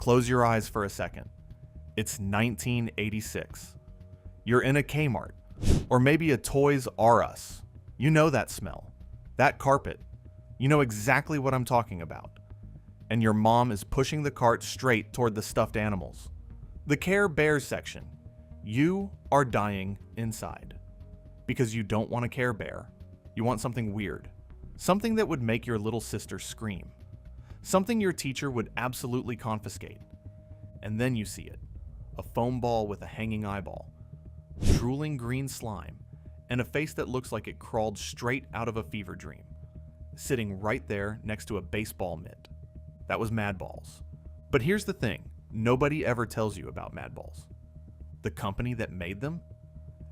Close your eyes for a second. It's 1986. You're in a Kmart, or maybe a Toys R Us. You know that smell, that carpet. You know exactly what I'm talking about. And your mom is pushing the cart straight toward the stuffed animals. The Care Bears section. You are dying inside. Because you don't want a Care Bear. You want something weird. Something that would make your little sister scream. Something your teacher would absolutely confiscate. And then you see it. A foam ball with a hanging eyeball. Drooling green slime. And a face that looks like it crawled straight out of a fever dream. Sitting right there next to a baseball mitt. That was Madballs. But here's the thing. Nobody ever tells you about Madballs. The company that made them?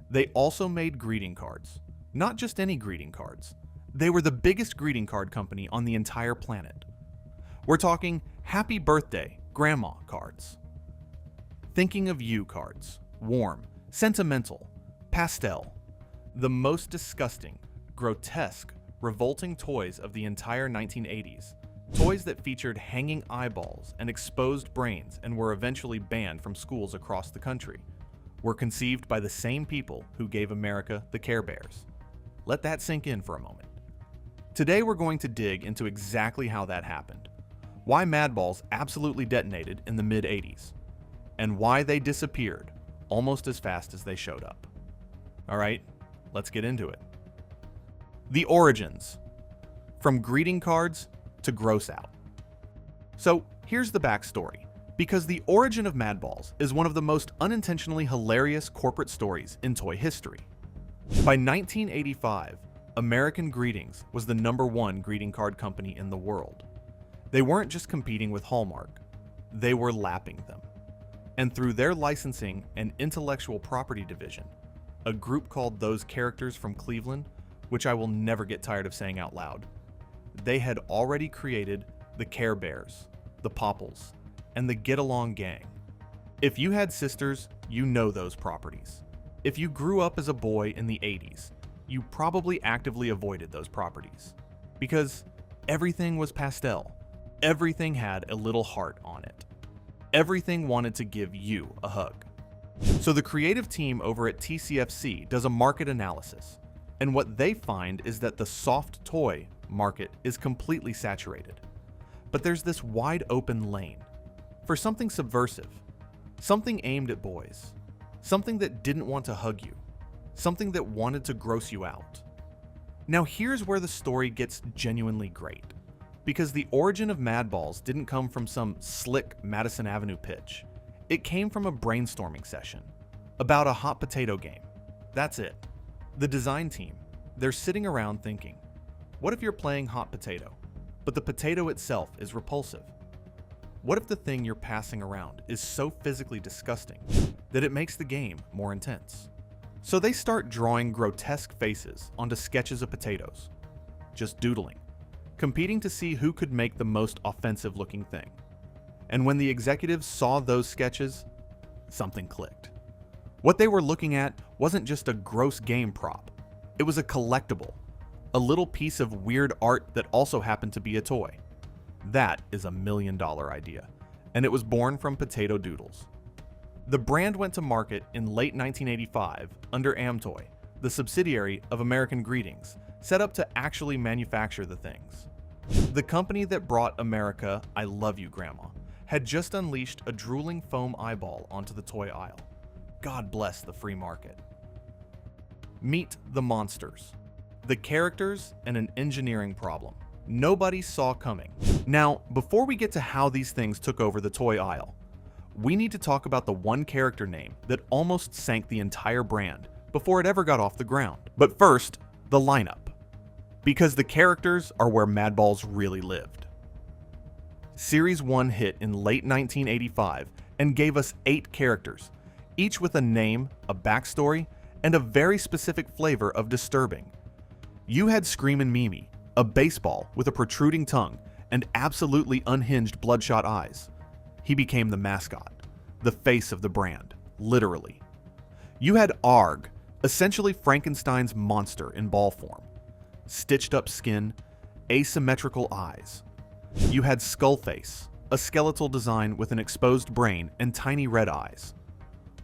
They also made greeting cards. Not just any greeting cards. They were the biggest greeting card company on the entire planet. We're talking happy birthday, grandma cards. Thinking of you cards. Warm, sentimental, pastel. The most disgusting, grotesque, revolting toys of the entire 1980s. Toys that featured hanging eyeballs and exposed brains and were eventually banned from schools across the country, were conceived by the same people who gave America the Care Bears. Let that sink in for a moment. Today we're going to dig into exactly how that happened, why Madballs absolutely detonated in the mid-80s, and why they disappeared almost as fast as they showed up. Alright, let's get into it. The origins. From greeting cards to gross out. So here's the backstory, because the origin of Madballs is one of the most unintentionally hilarious corporate stories in toy history. By 1985, American Greetings was the #1 greeting card company in the world. They weren't just competing with Hallmark, they were lapping them. And through their licensing and intellectual property division, a group called Those Characters from Cleveland, which I will never get tired of saying out loud, they had already created the Care Bears, the Popples, and the Get Along Gang. If you had sisters, you know those properties. If you grew up as a boy in the 80s, you probably actively avoided those properties. Because everything was pastel. Everything had a little heart on it. Everything wanted to give you a hug. So the creative team over at TCFC does a market analysis, and what they find is that the soft toy market is completely saturated. But there's this wide open lane for something subversive, something aimed at boys, something that didn't want to hug you, something that wanted to gross you out. Now here's where the story gets genuinely great, because the origin of Madballs didn't come from some slick Madison Avenue pitch. It came from a brainstorming session about a hot potato game. That's it. The design team, they're sitting around thinking, what if you're playing hot potato, but the potato itself is repulsive? What if the thing you're passing around is so physically disgusting that it makes the game more intense? So they start drawing grotesque faces onto sketches of potatoes, just doodling, competing to see who could make the most offensive looking thing. And when the executives saw those sketches, something clicked. What they were looking at wasn't just a gross game prop, it was a collectible. A little piece of weird art that also happened to be a toy. That is $1 million idea, and it was born from potato doodles. The brand went to market in late 1985 under Amtoy, the subsidiary of American Greetings, set up to actually manufacture the things. The company that brought America I Love You Grandma had just unleashed a drooling foam eyeball onto the toy aisle. God bless the free market. Meet the monsters. The characters and an engineering problem nobody saw coming. Now, before we get to how these things took over the toy aisle, we need to talk about the one character name that almost sank the entire brand before it ever got off the ground. But first, the lineup. Because the characters are where Madballs really lived. Series 1 hit in late 1985 and gave us 8 characters, each with a name, a backstory, and a very specific flavor of disturbing. You had Screamin' Mimi, a baseball with a protruding tongue and absolutely unhinged bloodshot eyes. He became the mascot, the face of the brand, literally. You had Arg, essentially Frankenstein's monster in ball form. Stitched up skin, asymmetrical eyes. You had Skullface, a skeletal design with an exposed brain and tiny red eyes.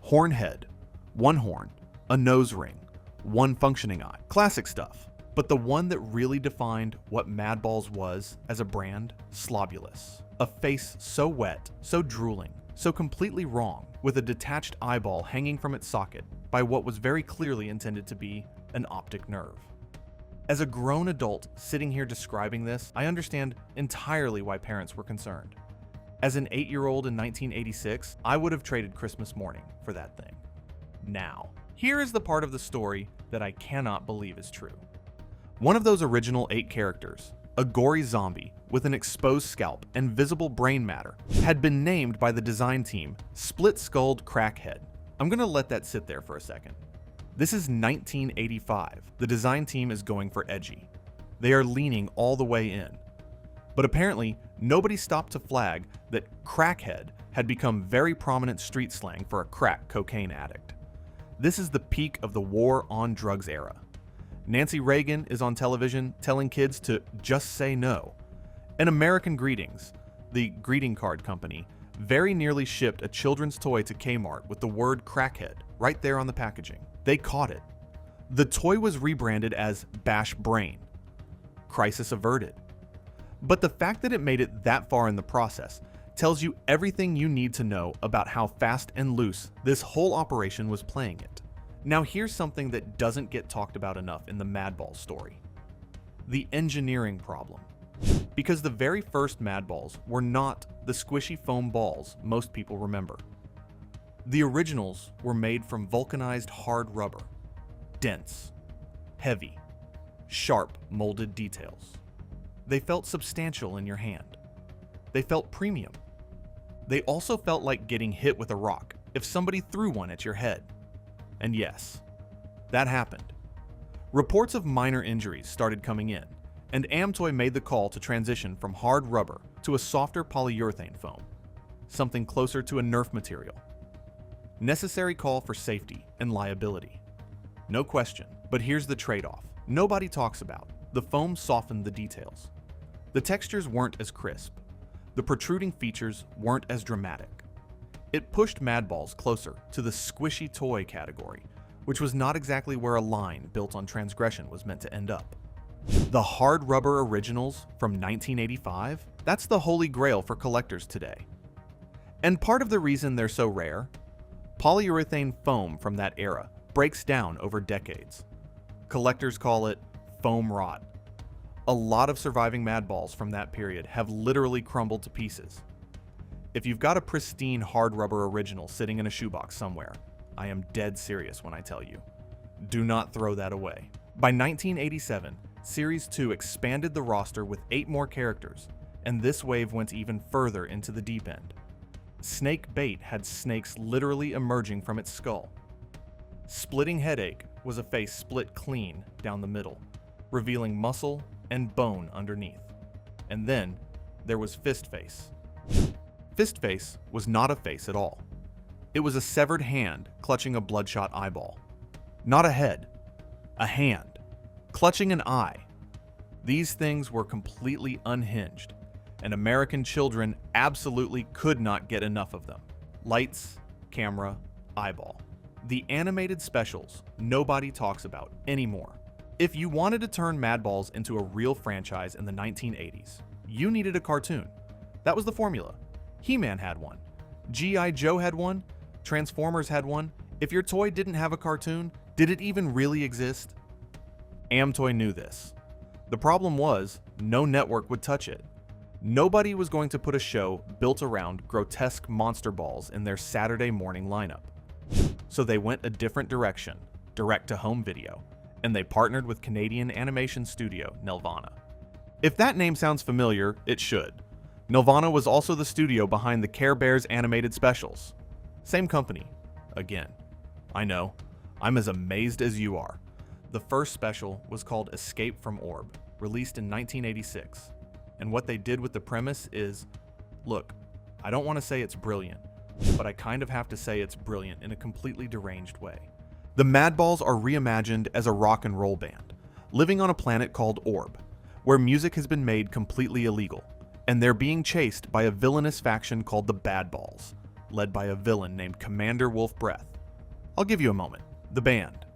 Horn head, one horn, a nose ring, one functioning eye. Classic stuff. But the one that really defined what Madballs was as a brand, slobulous. A face so wet, so drooling, so completely wrong, with a detached eyeball hanging from its socket by what was very clearly intended to be an optic nerve. As a grown adult sitting here describing this, I understand entirely why parents were concerned. As an 8-year-old in 1986, I would have traded Christmas morning for that thing. Now, here is the part of the story that I cannot believe is true. One of those original 8 characters, a gory zombie with an exposed scalp and visible brain matter, had been named by the design team Split-Skulled Crackhead. I'm gonna let that sit there for a second. This is 1985. The design team is going for edgy. They are leaning all the way in. But apparently, nobody stopped to flag that crackhead had become very prominent street slang for a crack cocaine addict. This is the peak of the war on drugs era. Nancy Reagan is on television telling kids to just say no. And American Greetings, the greeting card company, very nearly shipped a children's toy to Kmart with the word crackhead right there on the packaging. They caught it. The toy was rebranded as Bash Brain. Crisis averted. But the fact that it made it that far in the process tells you everything you need to know about how fast and loose this whole operation was playing it. Now here's something that doesn't get talked about enough in the Madballs story. The engineering problem. Because the very first Madballs were not the squishy foam balls most people remember. The originals were made from vulcanized hard rubber. Dense, heavy, sharp molded details. They felt substantial in your hand. They felt premium. They also felt like getting hit with a rock if somebody threw one at your head. And yes, that happened. Reports of minor injuries started coming in, and Amtoy made the call to transition from hard rubber to a softer polyurethane foam, something closer to a Nerf material. Necessary call for safety and liability. No question, but here's the trade-off. Nobody talks about. The foam softened the details. The textures weren't as crisp. The protruding features weren't as dramatic. It pushed Madballs closer to the squishy toy category, which was not exactly where a line built on transgression was meant to end up. The hard rubber originals from 1985? That's the holy grail for collectors today. And part of the reason they're so rare? Polyurethane foam from that era breaks down over decades. Collectors call it foam rot. A lot of surviving Madballs from that period have literally crumbled to pieces. If you've got a pristine hard rubber original sitting in a shoebox somewhere, I am dead serious when I tell you. Do not throw that away. By 1987, Series 2 expanded the roster with 8 more characters, and this wave went even further into the deep end. Snake Bait had snakes literally emerging from its skull. Splitting Headache was a face split clean down the middle, revealing muscle and bone underneath. And then there was Fistface. Fistface was not a face at all. It was a severed hand clutching a bloodshot eyeball. Not a head, a hand, clutching an eye. These things were completely unhinged, and American children absolutely could not get enough of them. Lights, camera, eyeball. The animated specials nobody talks about anymore. If you wanted to turn Madballs into a real franchise in the 1980s, you needed a cartoon. That was the formula. He-Man had one. G.I. Joe had one. Transformers had one. If your toy didn't have a cartoon, did it even really exist? Amtoy knew this. The problem was, no network would touch it. Nobody was going to put a show built around grotesque monster balls in their Saturday morning lineup. So they went a different direction, direct-to-home video, and they partnered with Canadian animation studio Nelvana. If that name sounds familiar, it should. Nelvana was also the studio behind the Care Bears animated specials. Same company. Again. I know. I'm as amazed as you are. The first special was called Escape from Orb, released in 1986. And what they did with the premise is, look, I don't want to say it's brilliant, but I kind of have to say it's brilliant in a completely deranged way. The Madballs are reimagined as a rock and roll band, living on a planet called Orb, where music has been made completely illegal, and they're being chased by a villainous faction called the Madballs, led by a villain named Commander Wolf Breath. I'll give you a moment. The band: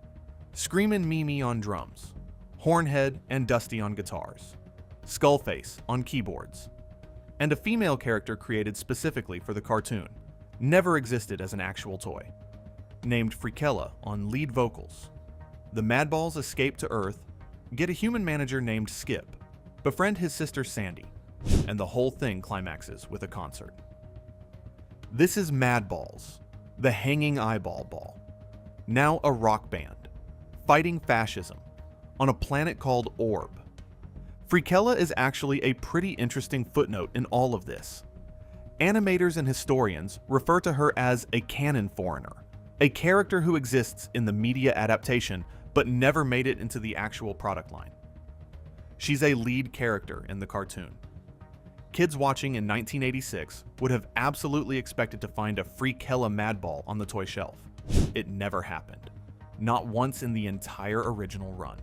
Screamin' Mimi on drums, Hornhead and Dusty on guitars, Skullface on keyboards, and a female character created specifically for the cartoon, never existed as an actual toy, named Freakella on lead vocals. The Madballs escape to Earth, get a human manager named Skip, befriend his sister Sandy, and the whole thing climaxes with a concert. This is Madballs, the Hanging Eyeball Ball, now a rock band, fighting fascism on a planet called Orb. Freakella is actually a pretty interesting footnote in all of this. Animators and historians refer to her as a canon foreigner, a character who exists in the media adaptation but never made it into the actual product line. She's a lead character in the cartoon. Kids watching in 1986 would have absolutely expected to find a Freakella Madball on the toy shelf. It never happened. Not once in the entire original run.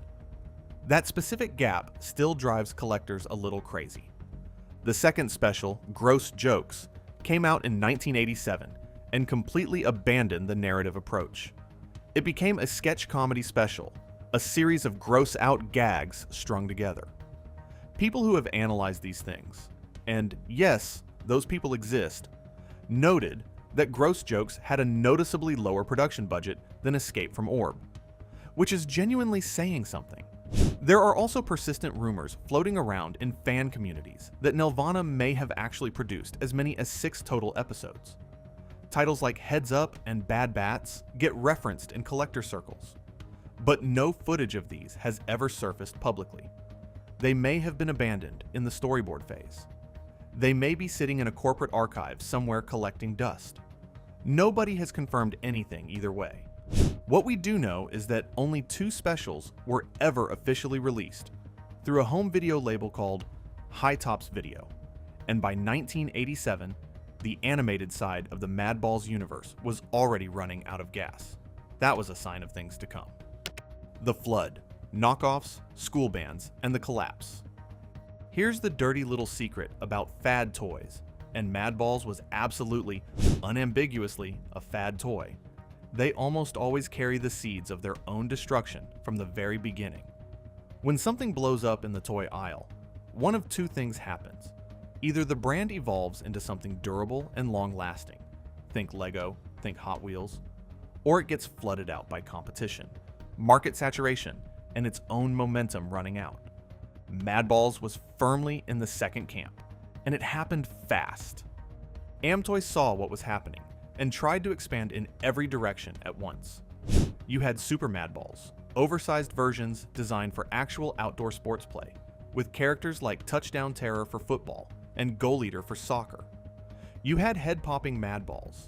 That specific gap still drives collectors a little crazy. The second special, Gross Jokes, came out in 1987 and completely abandoned the narrative approach. It became a sketch comedy special, a series of gross-out gags strung together. People who have analyzed these things, and yes, those people exist, noted that Gross Jokes had a noticeably lower production budget than Escape from Orb, which is genuinely saying something. There are also persistent rumors floating around in fan communities that Nelvana may have actually produced as many as 6 total episodes. Titles like Heads Up and Bad Bats get referenced in collector circles, but no footage of these has ever surfaced publicly. They may have been abandoned in the storyboard phase. They may be sitting in a corporate archive somewhere collecting dust. Nobody has confirmed anything either way. What we do know is that only 2 specials were ever officially released through a home video label called High Tops Video, and by 1987, the animated side of the Madballs universe was already running out of gas. That was a sign of things to come. The flood, knockoffs, school bands, and the collapse. Here's the dirty little secret about fad toys, and Madballs was absolutely, unambiguously, a fad toy. They almost always carry the seeds of their own destruction from the very beginning. When something blows up in the toy aisle, one of 2 things happens. Either the brand evolves into something durable and long-lasting, think Lego, think Hot Wheels, or it gets flooded out by competition, market saturation, and its own momentum running out. Madballs was firmly in the second camp, and it happened fast. Amtoy saw what was happening and tried to expand in every direction at once. You had Super Madballs, oversized versions designed for actual outdoor sports play, with characters like Touchdown Terror for football and Goal Eater for soccer. You had head-popping Madballs,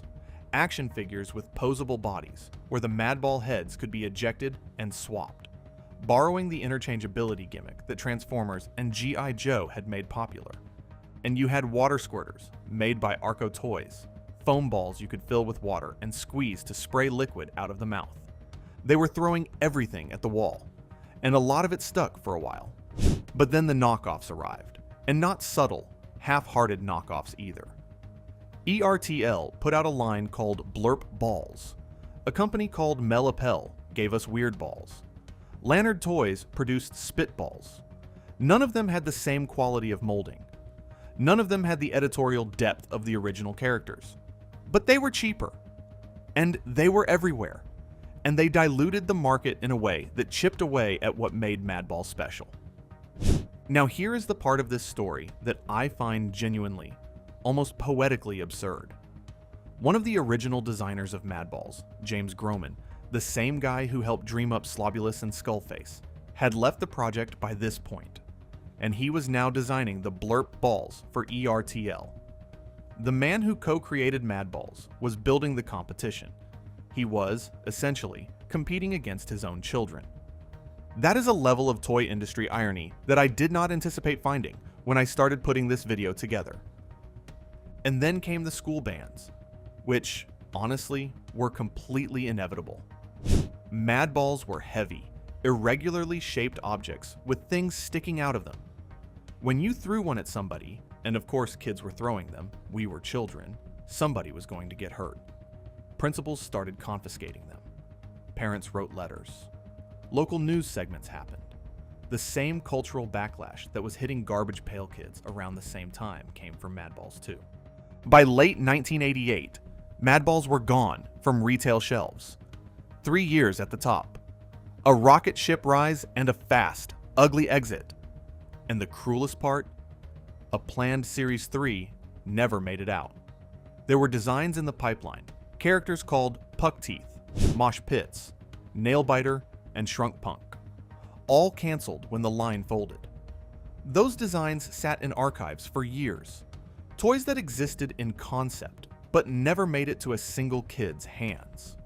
action figures with posable bodies, where the Madball heads could be ejected and swapped, borrowing the interchangeability gimmick that Transformers and G.I. Joe had made popular. And you had water squirters, made by Arco Toys, foam balls you could fill with water and squeeze to spray liquid out of the mouth. They were throwing everything at the wall, and a lot of it stuck for a while. But then the knockoffs arrived, and not subtle, half-hearted knockoffs either. ERTL put out a line called Blurp Balls. A company called Melapel gave us Weird Balls. Lantern Toys produced Spitballs. None of them had the same quality of molding. None of them had the editorial depth of the original characters. But they were cheaper. And they were everywhere. And they diluted the market in a way that chipped away at what made Madball special. Now here is the part of this story that I find genuinely, almost poetically absurd. One of the original designers of Madballs, James Groman, the same guy who helped dream up Slobulus and Skullface, had left the project by this point, and he was now designing the Blurp Balls for ERTL. The man who co-created Madballs was building the competition. He was, essentially, competing against his own children. That is a level of toy industry irony that I did not anticipate finding when I started putting this video together. And then came the school bands, which, honestly, were completely inevitable. Madballs were heavy, irregularly shaped objects with things sticking out of them. When you threw one at somebody, And of course, kids were throwing them. We were children. Somebody was going to get hurt. Principals started confiscating them. Parents wrote letters. Local news segments happened. The same cultural backlash that was hitting Garbage Pail Kids around the same time came from Madballs too. By late 1988, Madballs were gone from retail shelves. 3 years at the top. A rocket ship rise and a fast, ugly exit. And the cruelest part? A planned Series 3 never made it out. There were designs in the pipeline, characters called Puck Teeth, Mosh Pits, Nailbiter, and Shrunk Punk. All canceled when the line folded. Those designs sat in archives for years. Toys that existed in concept, but never made it to a single kid's hands.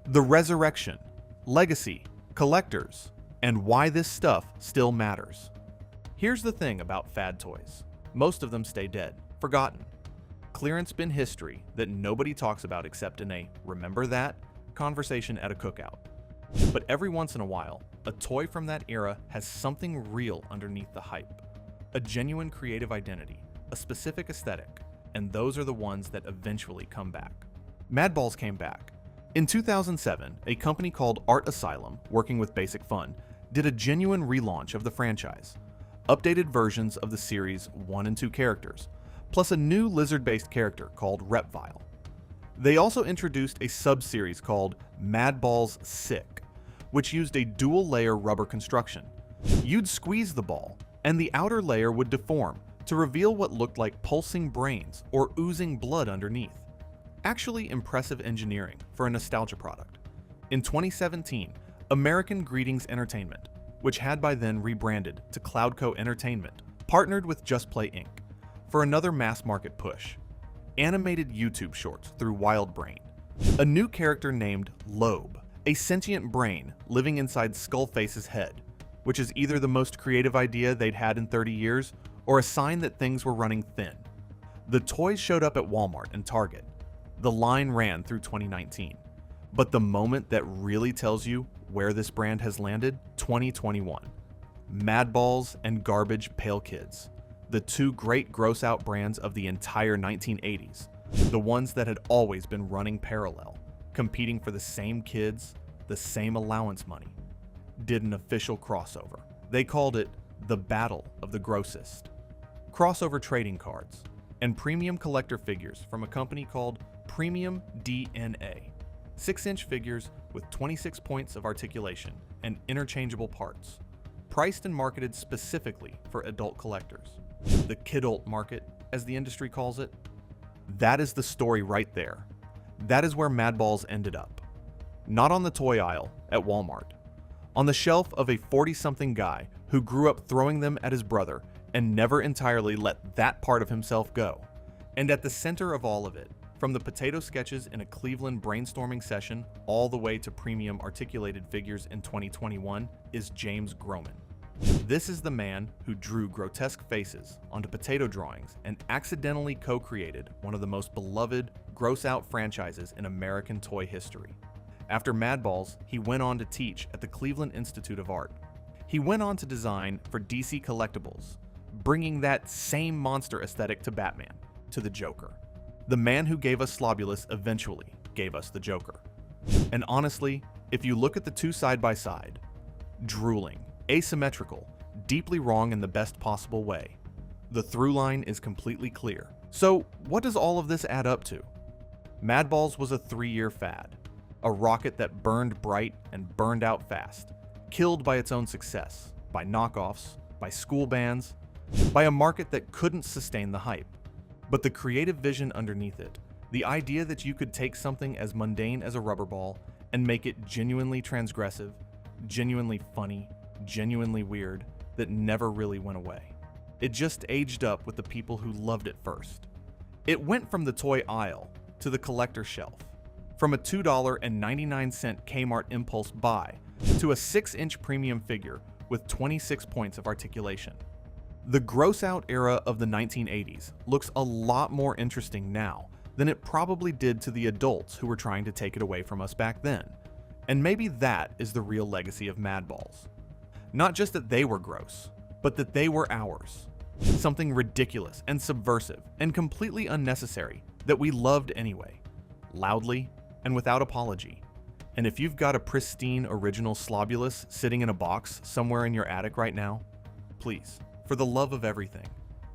The resurrection, legacy, collectors, and why this stuff still matters. Here's the thing about fad toys. Most of them stay dead, forgotten. Clearance bin history that nobody talks about except in a "remember that" conversation at a cookout. But every once in a while, a toy from that era has something real underneath the hype. A genuine creative identity, a specific aesthetic, and those are the ones that eventually come back. Madballs came back. In 2007, a company called Art Asylum, working with Basic Fun, did a genuine relaunch of the franchise. Updated versions of the series' 1 and 2 characters, plus a new lizard-based character called Repvile. They also introduced a sub-series called Madballs Sick, which used a dual-layer rubber construction. You'd squeeze the ball, and the outer layer would deform to reveal what looked like pulsing brains or oozing blood underneath. Actually impressive engineering for a nostalgia product. In 2017, American Greetings Entertainment, which had by then rebranded to Cloudco Entertainment, partnered with Just Play Inc. for another mass-market push. Animated YouTube shorts through Wildbrain. A new character named Lobe, a sentient brain living inside Skullface's head, which is either the most creative idea they'd had in 30 years or a sign that things were running thin. The toys showed up at Walmart and Target. The line ran through 2019. But the moment that really tells you where this brand has landed, 2021. Madballs and Garbage Pail Kids, the two great gross-out brands of the entire 1980s, the ones that had always been running parallel, competing for the same kids, the same allowance money, did an official crossover. They called it the Battle of the Grossest. Crossover trading cards and premium collector figures from a company called Premium DNA. 6-inch figures with 26 points of articulation and interchangeable parts, priced and marketed specifically for adult collectors. The kidult market, as the industry calls it. That is the story right there. That is where Madballs ended up. Not on the toy aisle at Walmart. On the shelf of a 40-something guy who grew up throwing them at his brother and never entirely let that part of himself go. And at the center of all of it, from the potato sketches in a Cleveland brainstorming session all the way to premium articulated figures in 2021, is James Groman. This is the man who drew grotesque faces onto potato drawings and accidentally co-created one of the most beloved, gross-out franchises in American toy history. After Madballs, he went on to teach at the Cleveland Institute of Art. He went on to design for DC Collectibles, bringing that same monster aesthetic to Batman, to the Joker. The man who gave us Slobulus eventually gave us the Joker. And honestly, if you look at the two side by side, drooling, asymmetrical, deeply wrong in the best possible way, the through line is completely clear. So what does all of this add up to? Madballs was a 3-year fad, a rocket that burned bright and burned out fast, killed by its own success, by knockoffs, by school bands, by a market that couldn't sustain the hype. But the creative vision underneath it, the idea that you could take something as mundane as a rubber ball and make it genuinely transgressive, genuinely funny, genuinely weird, that never really went away. It just aged up with the people who loved it first. It went from the toy aisle to the collector shelf, from a $2.99 Kmart impulse buy to a 6-inch premium figure with 26 points of articulation. The gross-out era of the 1980s looks a lot more interesting now than it probably did to the adults who were trying to take it away from us back then. And maybe that is the real legacy of Madballs. Not just that they were gross, but that they were ours. Something ridiculous and subversive and completely unnecessary that we loved anyway, loudly and without apology. And if you've got a pristine original Slobulus sitting in a box somewhere in your attic right now, please, for the love of everything,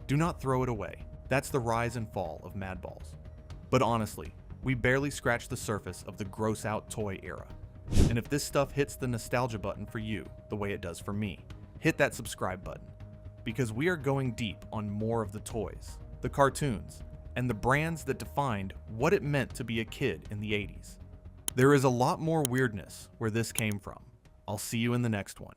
do not throw it away. That's the rise and fall of Madballs. But honestly, we barely scratched the surface of the gross out toy era. And if this stuff hits the nostalgia button for you the way it does for me, hit that subscribe button, because we are going deep on more of the toys, the cartoons, and the brands that defined what it meant to be a kid in the 80s. There is a lot more weirdness where this came from. I'll see you in the next one.